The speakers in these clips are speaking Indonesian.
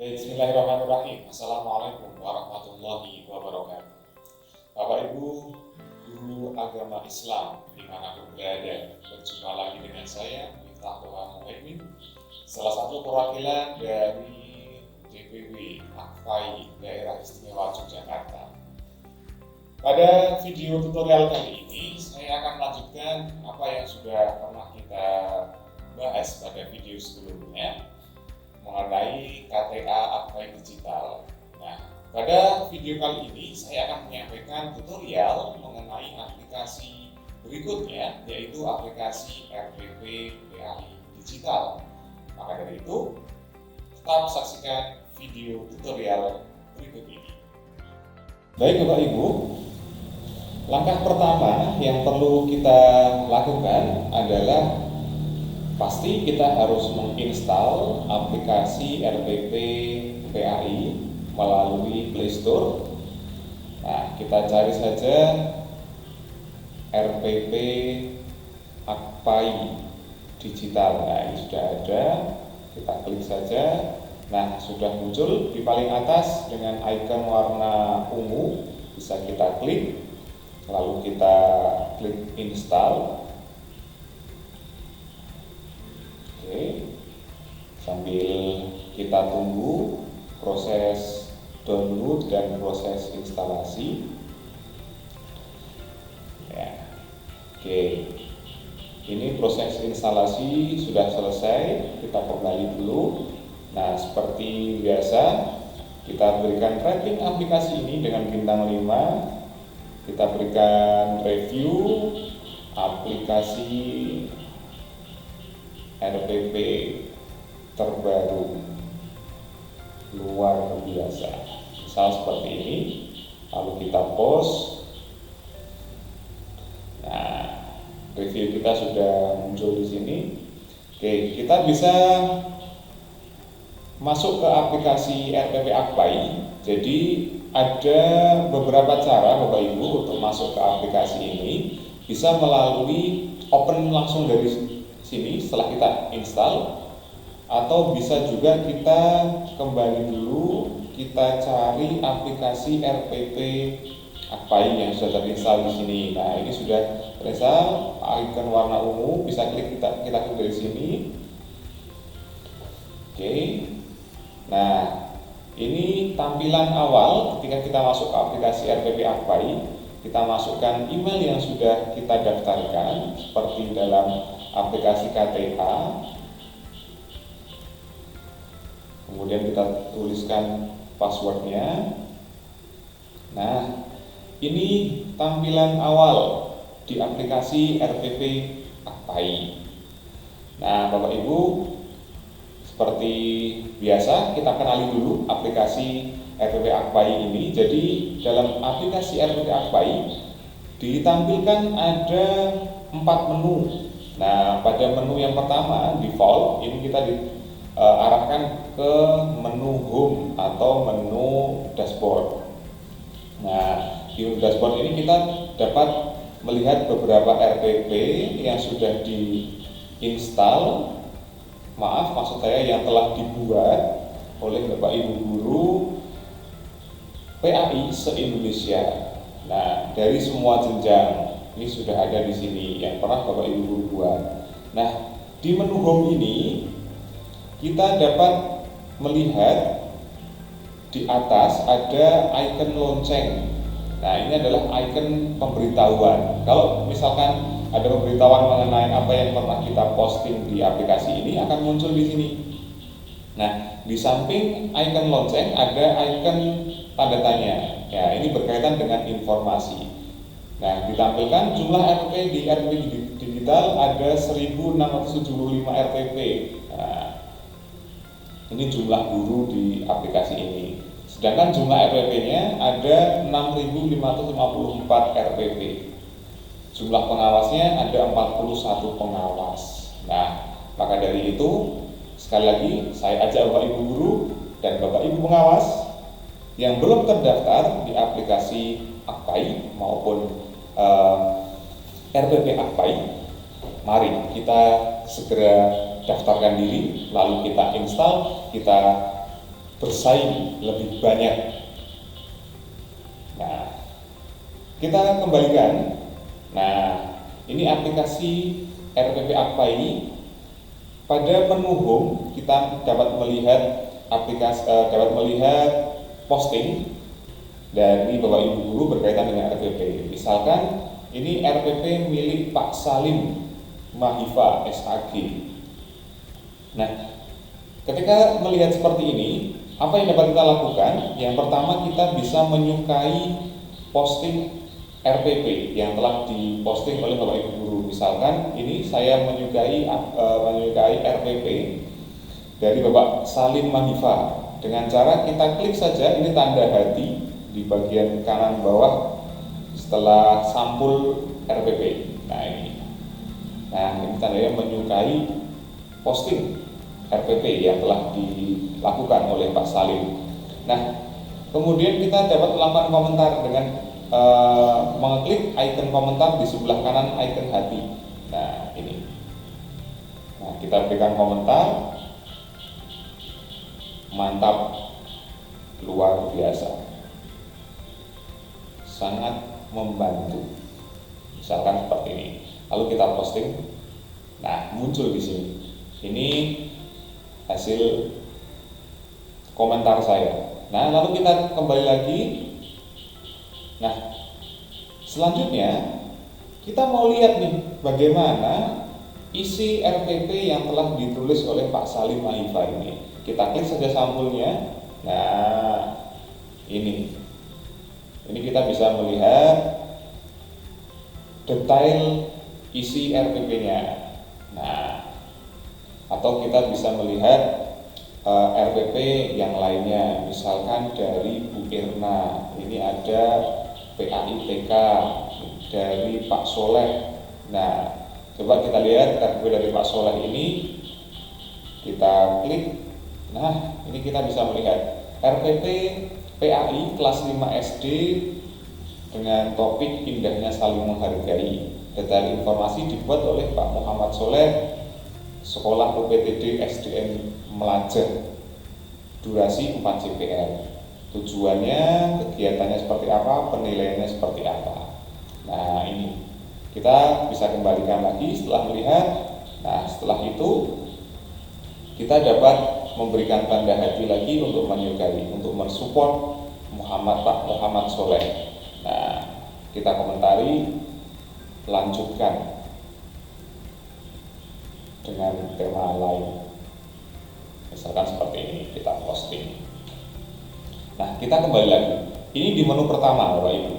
Bismillahirrahmanirrahim. Assalamualaikum warahmatullahi wabarakatuh. Bapak Ibu, guru agama Islam dimanapun berada, berjumpa lagi dengan saya, Miftah Toha Muhaimin, salah satu perwakilan dari DPW Akfai Daerah Istimewa Yogyakarta. Pada video tutorial kali ini, saya akan melanjutkan apa yang sudah pernah kita bahas pada video sebelumnya mengenai KTA Akfai Digital. Nah, pada video kali ini saya akan menyampaikan tutorial mengenai aplikasi berikutnya, yaitu aplikasi RPP PAI Digital. Maka dari itu, tetap saksikan video tutorial berikut ini. Baik Bapak Ibu, langkah pertama yang perlu kita lakukan adalah pasti kita harus menginstal aplikasi RPP PAI melalui Play Store. Nah, kita cari saja RPP Akfai Digital. Nah, ini sudah ada. Kita klik saja. Nah, sudah muncul di paling atas dengan icon warna ungu. Bisa kita klik. Lalu kita klik install. Oke, sambil kita tunggu proses download dan proses instalasi. Ya. Oke, ini proses instalasi sudah selesai. Kita kembali dulu. Nah, seperti biasa kita berikan rating aplikasi ini dengan bintang 5. Kita berikan review aplikasi RPP terbaru luar biasa, misal seperti ini, lalu kita post. Nah, review kita sudah muncul di sini. Oke, kita bisa masuk ke aplikasi RPP Akfai. Jadi ada beberapa cara Bapak Ibu untuk masuk ke aplikasi ini. Bisa melalui open langsung dari sini setelah kita install, atau bisa juga kita kembali dulu, kita cari aplikasi RPP Akfai yang sudah terinstall di sini. Nah, ini sudah terinstall, icon warna ungu, bisa klik, kita klik dari sini. Oke. Nah, ini tampilan awal ketika kita masuk ke aplikasi RPP Akfai. Kita masukkan email yang sudah kita daftarkan seperti dalam aplikasi KTA. Kemudian kita tuliskan passwordnya. Nah, ini tampilan awal di aplikasi RPP Akfai. Nah, Bapak Ibu, seperti biasa kita kenali dulu aplikasi RPP Akfai ini. Jadi dalam aplikasi RPP Akfai ditampilkan ada 4 menu. Nah, pada menu yang pertama default ini kita diarahkan ke menu home atau menu dashboard. Nah, di menu dashboard ini kita dapat melihat beberapa RPP yang sudah diinstal. Maksud saya yang telah dibuat oleh Bapak Ibu guru PAI se-Indonesia. Nah, dari semua jenjang ini sudah ada di sini yang pernah Bapak Ibu guru buat. Nah, di menu home ini kita dapat melihat di atas ada icon lonceng. Nah, ini adalah icon pemberitahuan. Kalau misalkan ada pemberitahuan mengenai apa yang pernah kita posting di aplikasi ini akan muncul di sini. Nah, di samping icon lonceng ada icon tanda tanya. Ya, ini berkaitan dengan informasi. Nah, ditampilkan jumlah RPP di RPP Digital ada 1675 RPP. Nah, ini jumlah guru di aplikasi ini. Sedangkan jumlah RPP-nya ada 6554 RPP. Jumlah pengawasnya ada 41 pengawas. Nah, maka dari itu sekali lagi saya ajak Bapak Ibu guru dan Bapak Ibu pengawas yang belum terdaftar di aplikasi Akfai maupun RPP Akfai, mari kita segera daftarkan diri, lalu kita install, kita bersaing lebih banyak. Nah, kita kembalikan. Nah, ini aplikasi RPP Akpa ini. Pada menu home kita dapat melihat posting dari Bapak Ibu guru berkaitan dengan RPP. Misalkan ini RPP milik Pak Salim Mahifa SAG. Nah, ketika melihat seperti ini, apa yang dapat kita lakukan? Yang pertama, kita bisa menyukai posting RPP yang telah diposting oleh Bapak Ibu guru. Misalkan ini saya menyukai RPP dari Bapak Salim Mahifa dengan cara kita klik saja ini tanda hati di bagian kanan bawah setelah sampul RPP. Nah ini tandanya menyukai posting RPP yang telah dilakukan oleh Pak Salim. Nah, kemudian kita dapat melakukan komentar dengan mengklik icon komentar di sebelah kanan icon hati. Nah ini. Nah kita berikan komentar. Mantap, luar biasa, sangat membantu. Misalkan seperti ini. Lalu kita posting. Nah muncul di sini. Ini hasil komentar saya. Nah lalu kita kembali lagi. Nah, selanjutnya kita mau lihat nih bagaimana isi RPP yang telah ditulis oleh Pak Salim Mahifa ini. Kita klik saja sampulnya. Nah, ini kita bisa melihat detail isi RPP-nya. Nah, atau kita bisa melihat RPP yang lainnya, misalkan dari Bu Irna. Ini ada PAITK dari Pak Soleh. Nah, coba kita lihat RPP dari Pak Soleh ini. Kita klik. Nah, ini kita bisa melihat RPP PAI kelas 5 SD dengan topik indahnya saling menghargai. Detail informasi dibuat oleh Pak Muhammad Soleh, Sekolah UPTD SDN Melajar. Durasi 4 CPR. Tujuannya, kegiatannya seperti apa, penilaiannya seperti apa. Nah ini kita bisa kembalikan lagi setelah melihat. Nah setelah itu kita dapat memberikan tanda hati lagi untuk menyukai, untuk mensupport Pak Muhammad Soleh. Nah kita komentari, lanjutkan dengan tema lain. Misalkan seperti ini, kita posting. Nah, kita kembali lagi. Ini di menu pertama, Bapak Ibu.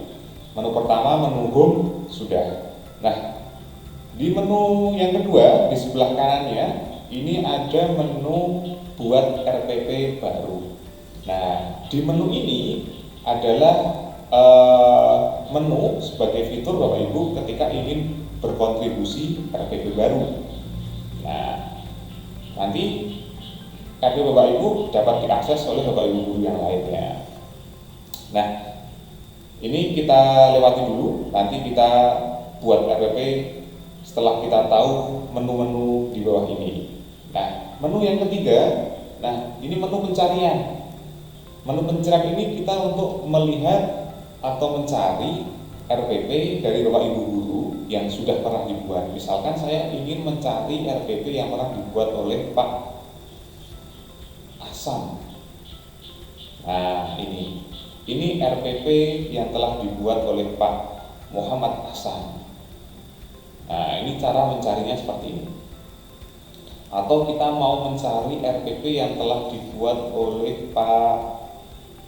Menu pertama, menu home sudah. Nah, di menu yang kedua di sebelah kanannya ini ada menu buat RPP baru. Nah, di menu ini adalah menu sebagai fitur Bapak Ibu ketika ingin berkontribusi RPP baru. Nah, nanti RPP Bapak Ibu dapat diakses oleh Bapak Ibu guru yang lainnya. Nah, ini kita lewati dulu. Nanti kita buat RPP setelah kita tahu menu-menu di bawah ini. Nah, menu yang ketiga, nah ini menu pencarian. Menu pencarian ini kita untuk melihat atau mencari RPP dari Bapak Ibu guru yang sudah pernah dibuat. Misalkan saya ingin mencari RPP yang pernah dibuat oleh Pak Asam. Nah ini RPP yang telah dibuat oleh Pak Muhammad Asam. Nah ini cara mencarinya seperti ini. Atau kita mau mencari RPP yang telah dibuat oleh Pak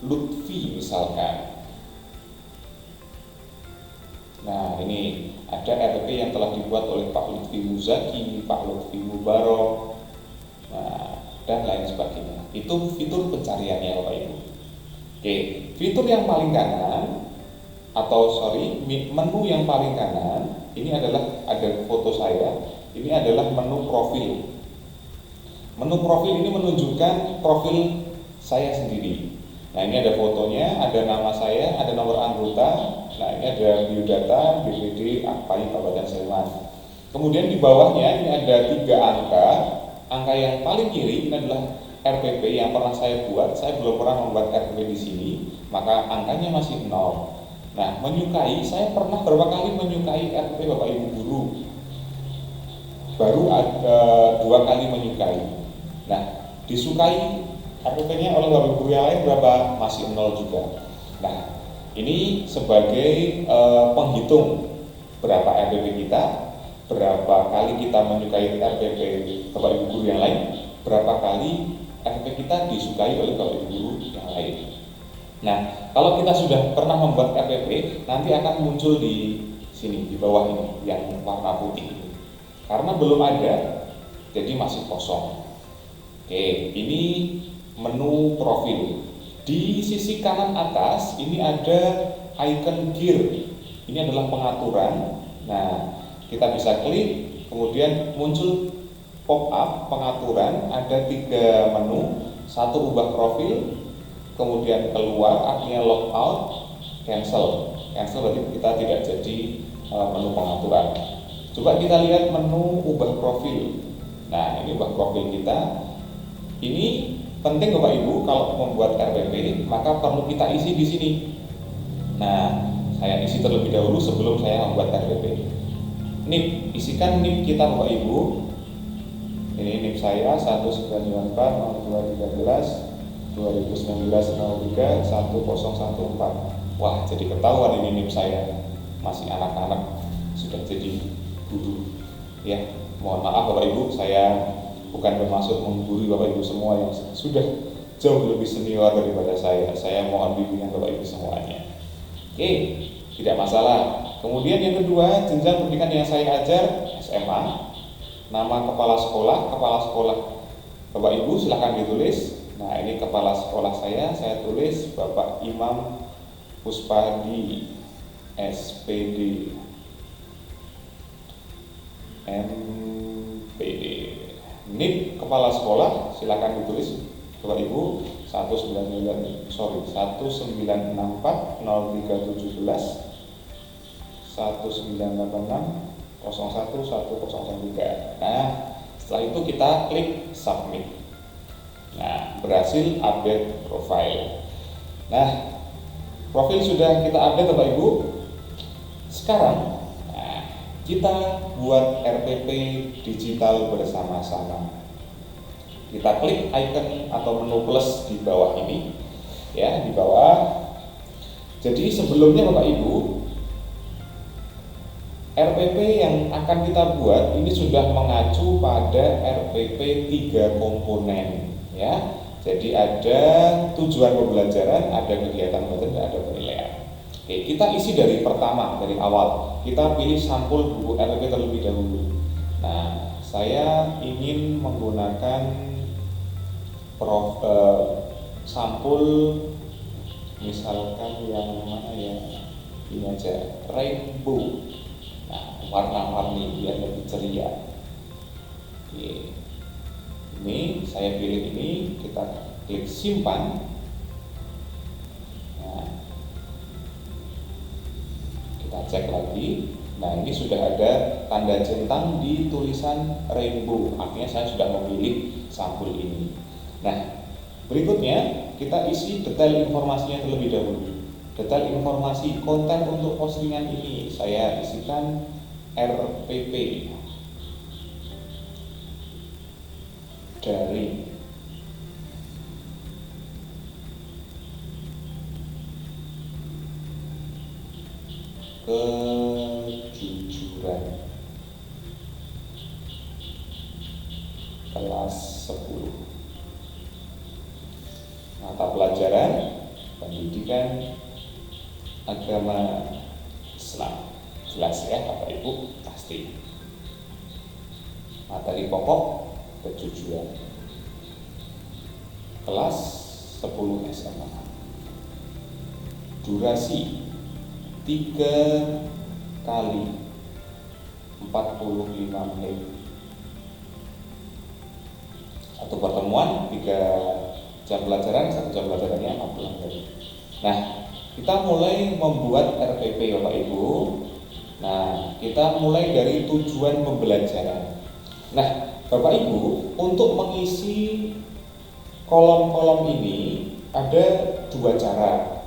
Lutfi misalkan. Nah ini ada RPP yang telah dibuat oleh Pak Lutfi Muzaki, Pak Lutfi Mubarok, nah dan lain sebagainya. Itu fitur pencariannya Bapak Ibu. Oke, fitur yang paling kanan menu yang paling kanan ini adalah ada foto saya. Ini adalah menu profil. Menu profil ini menunjukkan profil saya sendiri. Nah ini ada fotonya, ada nama saya, ada nomor anggota. Nah ini ada biodata BPD Akpai Kabupaten Sleman. Kemudian di bawahnya ini ada 3 angka. Angka yang paling kiri ini adalah RPP yang pernah saya buat, saya belum pernah membuat RPP di sini, maka angkanya masih 0. Nah, menyukai, saya pernah berapa kali menyukai RPP Bapak Ibu guru, baru ada 2 kali menyukai. Nah, disukai RPP-nya oleh Bapak Ibu guru yang lain berapa? Masih 0 juga. Nah, ini sebagai penghitung berapa RPP kita, berapa kali kita menyukai RPP Bapak Ibu guru yang lain, berapa kali RPP kita disukai oleh Bapak Ibu guru yang lain. Nah, kalau kita sudah pernah membuat RPP, nanti akan muncul di sini, di bawah ini, yang warna putih ini. Karena belum ada, jadi masih kosong. Oke, ini menu profil. Di sisi kanan atas ini ada icon gear. Ini adalah pengaturan. Nah, kita bisa klik, kemudian muncul pop up pengaturan. Ada 3 menu. 1 ubah profil, kemudian keluar, artinya logout, cancel. Cancel berarti kita tidak jadi menu pengaturan. Coba kita lihat menu ubah profil. Nah, ini ubah profil kita. Ini penting Bapak Ibu, kalau membuat RPP maka perlu kita isi di sini. Nah, saya isi terlebih dahulu sebelum saya membuat RPP. NIP, isikan NIP kita Bapak Ibu. Ini NIP saya 1994-2013-2019-03-1014. Wah, jadi ketahuan ini NIP saya, masih anak-anak, sudah jadi guru. Ya, mohon maaf Bapak Ibu, saya bukan bermaksud menggurui Bapak Ibu semua yang sudah jauh lebih senior daripada saya. Saya mohon bimbingan Bapak Ibu semuanya. Oke, tidak masalah. Kemudian yang kedua, jenjang pendidikan yang saya ajar SMA. Nama kepala sekolah Bapak Ibu silahkan ditulis. Nah, ini kepala sekolah saya tulis Bapak Imam Puspadi SPD MPD. NIP kepala sekolah silakan ditulis Bapak Ibu 194 0317 1986 01103. Nah, setelah itu kita klik submit. Nah, berhasil update profile. Nah, profil sudah kita update Bapak Ibu. Sekarang kita buat RPP digital bersama-sama. Kita klik icon atau menu plus di bawah ini, ya, di bawah. Jadi sebelumnya Bapak Ibu, RPP yang akan kita buat ini sudah mengacu pada RPP 3 komponen, ya. Jadi ada tujuan pembelajaran, ada kegiatan belajar, dan ada penilaian. Oke, kita isi dari pertama, dari awal. Kita pilih sampul buku RPP terlebih dahulu. Nah, saya ingin menggunakan sampul, misalkan yang mana ya? Ini aja, rainbow. Nah, warna-warni biar lebih ceria. Oke. Ini saya pilih ini, kita klik simpan. Kita cek lagi. Nah, ini sudah ada tanda centang di tulisan rainbow, artinya saya sudah memilih sampul ini. Nah, berikutnya kita isi detail informasinya terlebih dahulu. Detail informasi konten untuk postingan ini saya isikan RPP dari kejujuran kelas 10, mata pelajaran pendidikan agama Islam. Jelas ya Bapak Ibu, pasti. Materi pokok kejujuran kelas 10 SMA. Durasi 3 kali 45 menit. Satu pertemuan 3 jam pelajaran, 1 jam pelajarannya 40 menit. Nah, kita mulai membuat RPP Bapak Ibu. Nah, kita mulai dari tujuan pembelajaran. Nah, Bapak Ibu, untuk mengisi kolom-kolom ini ada dua cara.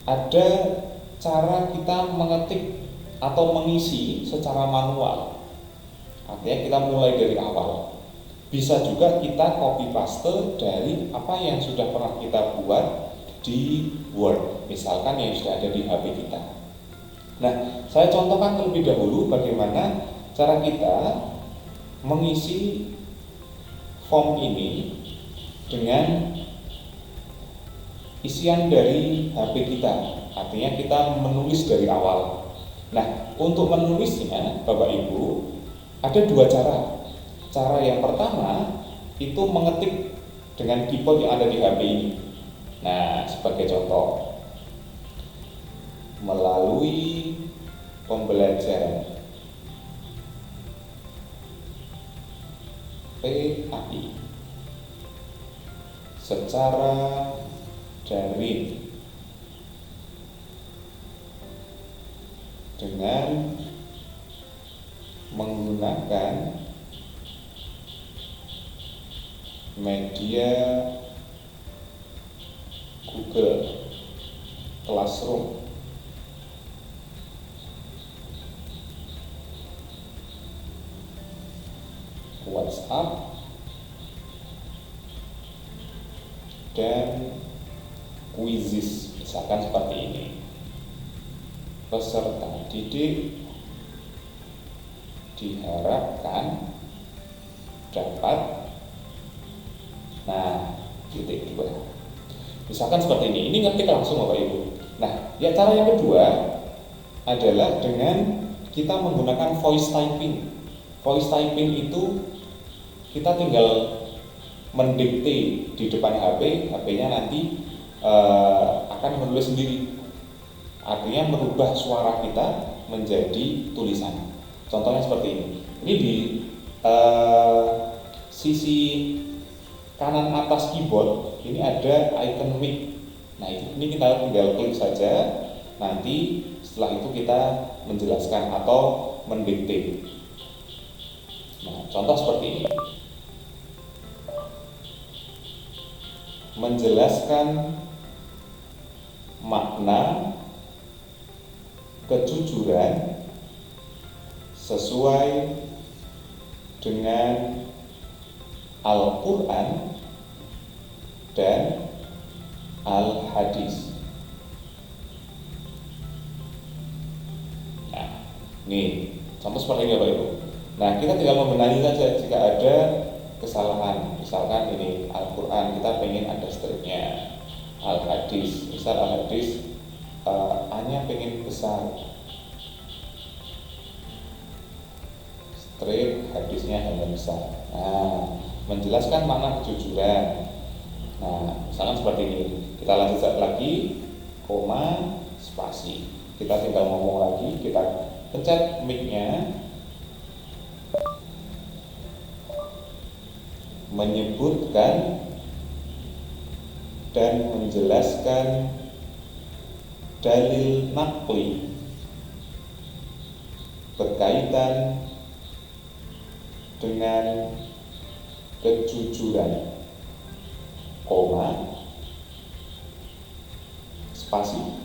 Ada cara kita mengetik atau mengisi secara manual, artinya kita mulai dari awal. Bisa juga kita copy paste dari apa yang sudah pernah kita buat di Word, misalkan yang sudah ada di HP kita. Nah, saya contohkan terlebih dahulu bagaimana cara kita mengisi form ini dengan isian dari HP kita, artinya kita menulis dari awal. Nah, untuk menulisnya Bapak Ibu ada dua cara. Cara yang pertama itu mengetik dengan keyboard yang ada di HP ini. Nah, sebagai contoh, melalui pembelajaran PAI secara daring dengan menggunakan media Google Classroom, WhatsApp, dan Quizzes, misalkan seperti ini. Peserta didik diharapkan dapat, nah, titik 2. Misalkan seperti ini ngetik langsung Bapak Ibu. Nah, ya cara yang kedua adalah dengan kita menggunakan voice typing. Voice typing itu kita tinggal mendikte di depan HP, HP-nya nanti akan menulis sendiri. Artinya merubah suara kita menjadi tulisan. Contohnya seperti ini. Ini di sisi kanan atas keyboard ini ada icon mic. Nah, ini kita tinggal klik saja. Nanti setelah itu kita menjelaskan atau mendikte. Nah, contoh seperti ini. Menjelaskan makna kejujuran sesuai dengan Al-Quran dan Al-Hadis. Nah, ini contoh seperti ini Bapak Ibu. Nah, kita tinggal membenahi saja jika ada kesalahan. Misalkan ini Al-Quran, kita pengen ada stripnya. Al-Hadis, misal Al-Hadis A-nya pengen besar, strip hadisnya hanya besar. Nah, menjelaskan makna kejujuran. Nah, misalkan seperti ini. Kita lanjut lagi, koma, spasi. Kita tinggal ngomong lagi, kita pencet mic-nya. Menyebutkan dan menjelaskan dalil naqli berkaitan dengan kejujuran, koma, spasi.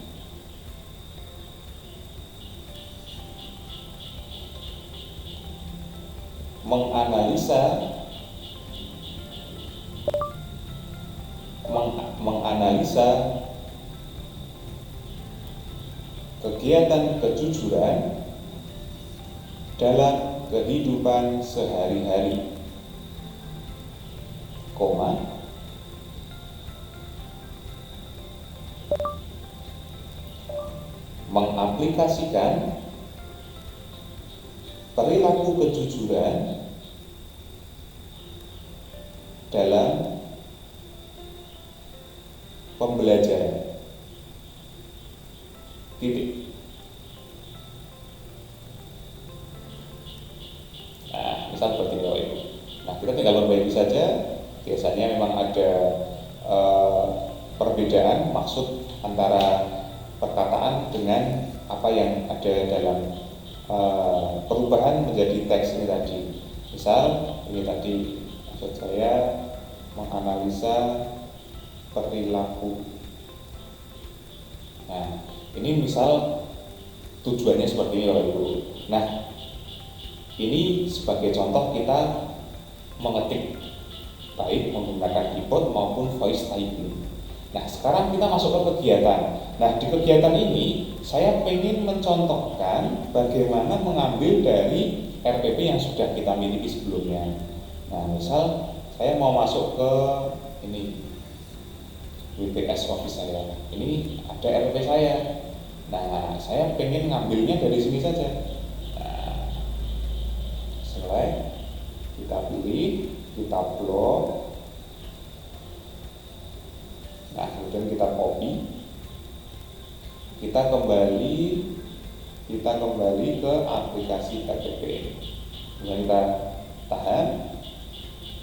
menganalisa kegiatan kejujuran dalam kehidupan sehari-hari, koma, mengaplikasikan perilaku kejujuran dalam pembelajaran, titik. Nah, misal seperti ini. Nah, kita tinggal memperbaiki saja. Biasanya memang ada perbedaan maksud antara perkataan dengan apa yang ada dalam perubahan menjadi teks ini tadi. Misal ini tadi maksud saya menganalisa perilaku. Nah, ini misal tujuannya seperti ini Bapak Ibu. Nah, ini sebagai contoh kita mengetik baik menggunakan keyboard maupun voice typing. Nah, sekarang kita masuk ke kegiatan. Nah, di kegiatan ini saya ingin mencontohkan bagaimana mengambil dari RPP yang sudah kita miliki sebelumnya. Nah, misal saya mau masuk ke ini WPS Office saya. Ini ada RPP saya. Nah, saya pengen ngambilnya dari sini saja. Nah, select, kita pilih, kita blok. Nah, kemudian kita copy. Kita kembali ke aplikasi KTP. Kemudian kita tahan,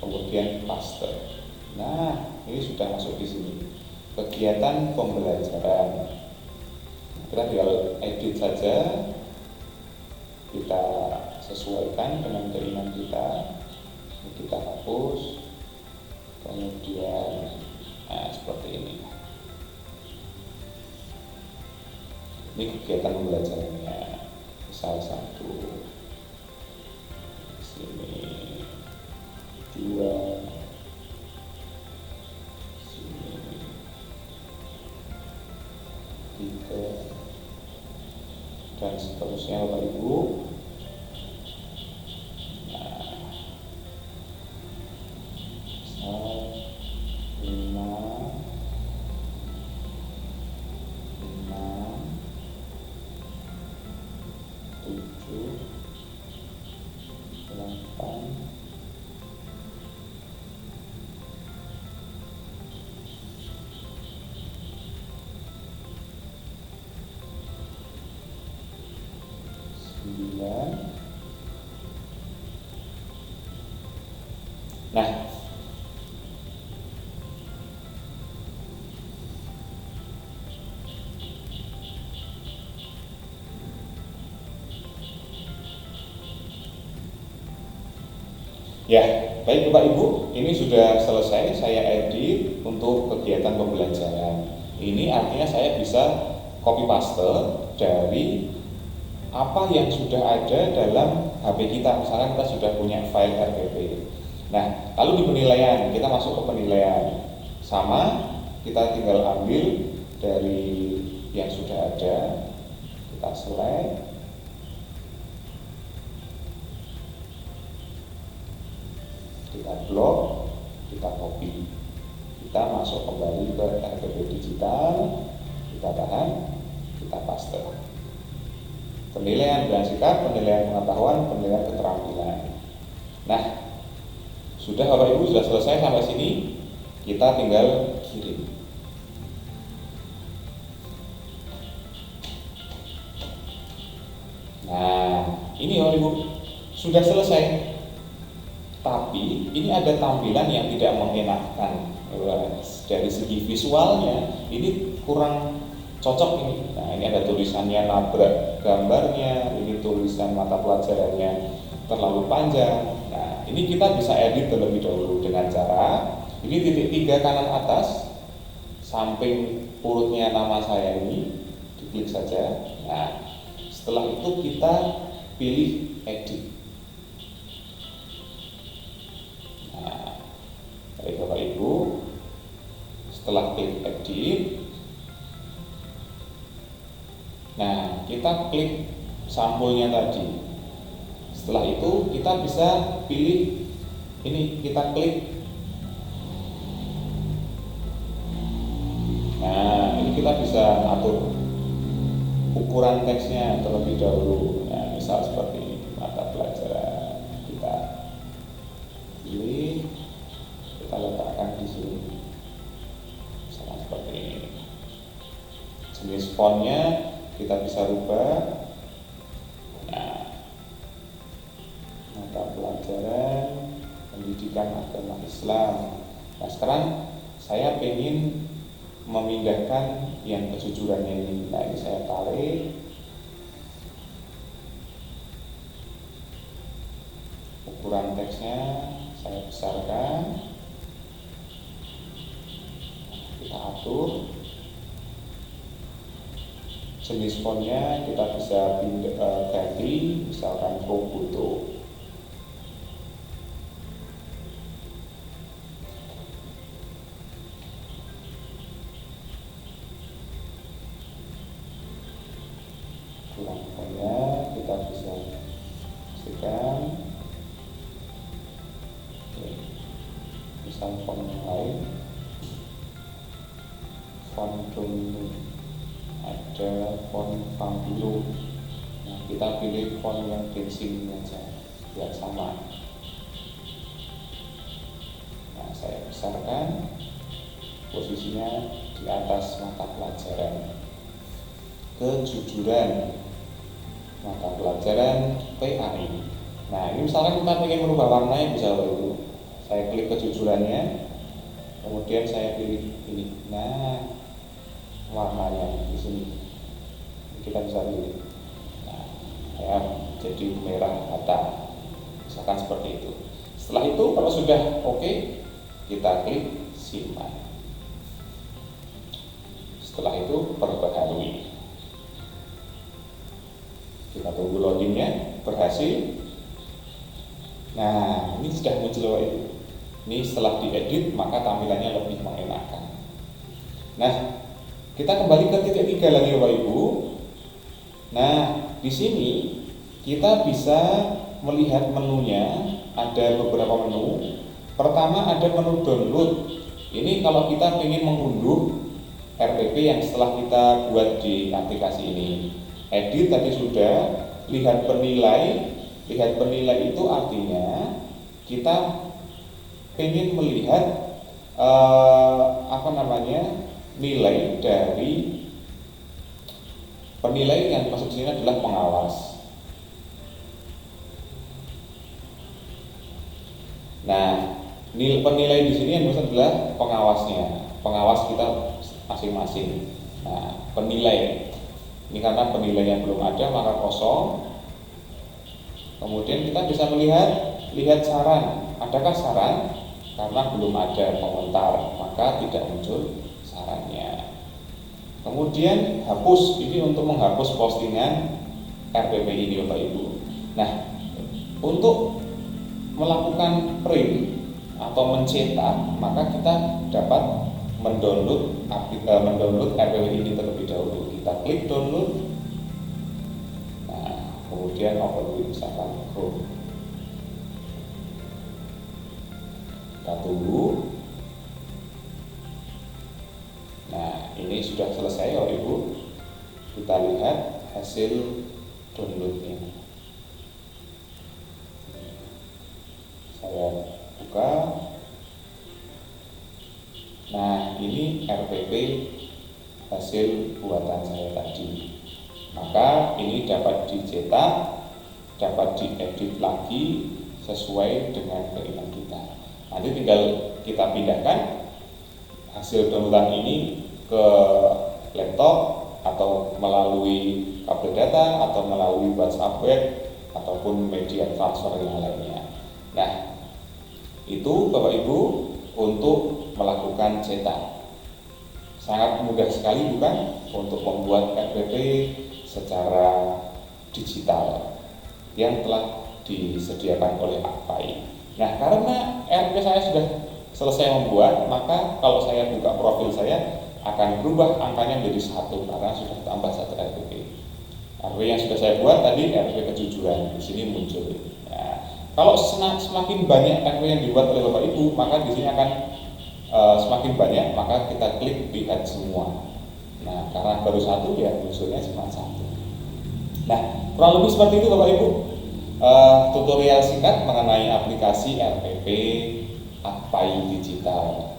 kemudian paste. Nah, ini sudah masuk di sini. Kegiatan pembelajaran. Kita tinggal edit saja. Kita sesuaikan dengan keinginan kita. Kita hapus. Kemudian seperti ini. Ini kegiatan pembelajarannya. Misal 1, sini 2, sini 3, dan seterusnya Bapak Ibu. Nah, ya, baik Bapak Ibu, ini sudah selesai saya edit untuk kegiatan pembelajaran. Ini artinya saya bisa copy paste dari apa yang sudah ada dalam HP kita. Misalkan kita sudah punya file RPP. Nah, lalu di penilaian, kita masuk ke penilaian. Sama, kita tinggal ambil dari yang sudah ada. Kita select. Kita blok, kita copy. Kita masuk kembali ke RPP digital. Kita tahan, kita paste. Penilaian bidang sikap, penilaian pengetahuan, penilaian keterampilan. Nah, sudah Bapak Ibu sudah selesai sampai sini. Kita tinggal kirim. Nah, ini Bapak Ibu sudah selesai. Tapi ini ada tampilan yang tidak mengenakan. Dari segi visualnya ini kurang cocok ini. Nah, ini ada tulisannya nabrak gambarnya, ini tulisan mata pelajarannya terlalu panjang. Nah, ini kita bisa edit terlebih dahulu dengan cara ini titik 3 kanan atas, samping urutnya nama saya ini, diklik saja. Nah, setelah itu kita pilih edit. Nah, baik Bapak Ibu, setelah klik edit, nah kita klik sampulnya tadi. Setelah itu kita bisa pilih ini, kita klik. Nah, ini kita bisa atur ukuran teksnya terlebih dahulu. Nah, misal seperti ini, mata pelajaran kita pilih, kita letakkan di sini. Misalnya seperti ini. Jenis fontnya kita bisa rubah. Nah, mata pelajaran pendidikan agama Islam. Nah, sekarang saya ingin memindahkan yang kejujurannya ini. Nah, ini saya tarik, ukuran teksnya saya besarkan. atur. Jenis fontnya kita bisa ganti, misalkan Probuto. Fontnya kita bisa pastikan. Misal font yang lain, font dulu, ada font Pambilo. Nah, kita pilih font yang gengsi aja biar sama. Nah, saya besarkan, posisinya di atas mata pelajaran. Kejujuran, mata pelajaran PAI. Nah, ini misalkan kita ingin merubah warnanya, bisa dulu. Saya klik kejujurannya, kemudian saya pilih ini. Nah, warnanya di sini kita bisa pilih. Nah, ya, jadi merah bata, misalkan seperti itu. Setelah itu kalau sudah oke, kita klik simpan. Setelah itu perbaharui. Kita tunggu loadingnya berhasil. Nah, ini sudah muncul Bapak Ibu. Ini setelah diedit maka tampilannya lebih mengenakan. Nah, kita kembali ke titik 3 lagi Bapak Ibu. Nah, di sini kita bisa melihat menunya, ada beberapa menu. Pertama ada menu download. Ini kalau kita ingin mengunduh RPP yang setelah kita buat di aplikasi ini. Edit tadi sudah, lihat penilai. Lihat penilai itu artinya kita ingin melihat nilai dari penilai yang masuk sini adalah pengawas. Nah, penilai di sini yang maksud adalah pengawasnya, pengawas kita masing-masing. Nah, penilai ini karena penilainya belum ada maka kosong. Kemudian kita bisa lihat saran. Adakah saran? Karena belum ada komentar maka tidak muncul sarannya. Kemudian hapus, ini untuk menghapus postingan RPP ini Bapak Ibu. Nah, untuk melakukan print atau mencetak maka kita dapat mendownload RPP ini terlebih dahulu. Kita klik download. Nah, kemudian open misalkan Chrome. Kita tunggu. Nah, ini sudah selesai Bapak Ibu. Kita lihat hasil downloadnya. Saya buka. Nah, ini RPP hasil buatan saya tadi. Maka ini dapat dicetak, dapat diedit lagi sesuai dengan keinginan kita. Nanti tinggal kita pindahkan hasil downloadan ini ke laptop atau melalui kabel data atau melalui WhatsApp web ataupun media transfer yang lainnya. Nah, itu Bapak Ibu untuk melakukan cetak. Sangat mudah sekali bukan untuk membuat RPP secara digital yang telah disediakan oleh APAI. Nah, karena RPP saya sudah selesai membuat, maka kalau saya buka profil saya akan berubah angkanya menjadi 1 karena sudah tambah 1 RPP. RPP yang sudah saya buat tadi RPP kejujuran di sini muncul. Nah, kalau semakin banyak RPP yang dibuat oleh Bapak Ibu, maka di sini akan semakin banyak, maka kita klik lihat semua. Nah, karena baru 1 ya munculnya cuma 1. Nah, kurang lebih seperti itu Bapak Ibu. Tutorial singkat mengenai aplikasi RPP APAI Digital.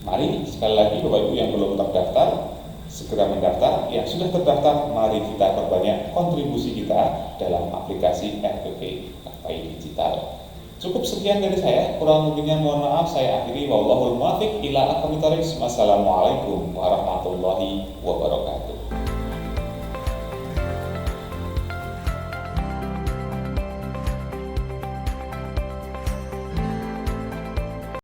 Mari sekali lagi Bapak Ibu yang belum terdaftar segera mendaftar. Yang sudah terdaftar, mari kita perbanyak kontribusi kita dalam aplikasi RPP APAI Digital. Cukup sekian dari saya, kurang lebihnya mohon maaf. Saya akhiri, wallahul muwaffiq ila aqwamit thoriq. Wassalamualaikum warahmatullahi wabarakatuh.